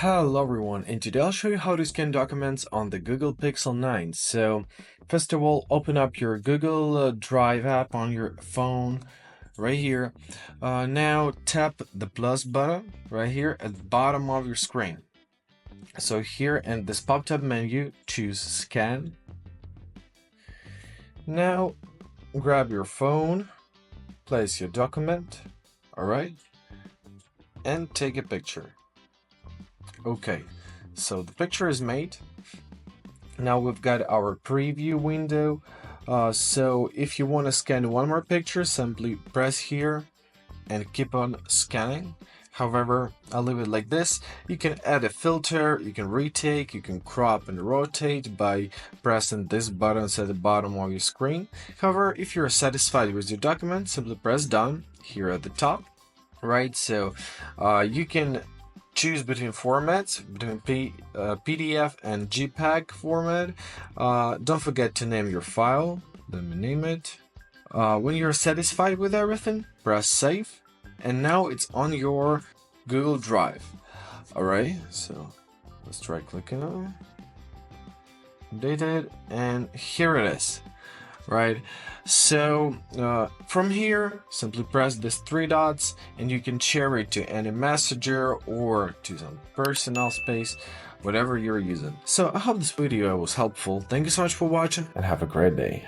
Hello everyone, and today I'll show you how to scan documents on the Google Pixel 9. So first of all, open up your Google Drive app on your phone right here. Now tap the plus button right here at the bottom of your screen. So here in this pop-up menu, choose scan. Now grab your phone, place your document, alright, and take a picture. Okay, so the picture is made. Now we've got our preview window. So if you want to scan one more picture, simply press here and keep on scanning. However, I'll leave it like this. You can add a filter, you can retake, you can crop and rotate by pressing this button at the bottom of your screen. However, if you're satisfied with your document, simply press done here at the top. Right, so you can choose between formats, between PDF and JPEG format. Don't forget to name your file. Let me name it. When you're satisfied with everything, press save, and now it's on your Google Drive. Alright, so let's try clicking on it. Updated, and here it is. Right, so from here simply press these three dots and you can share it to any messenger or to some personal space, whatever you're using. So I hope this video was helpful. Thank you so much for watching and have a great day.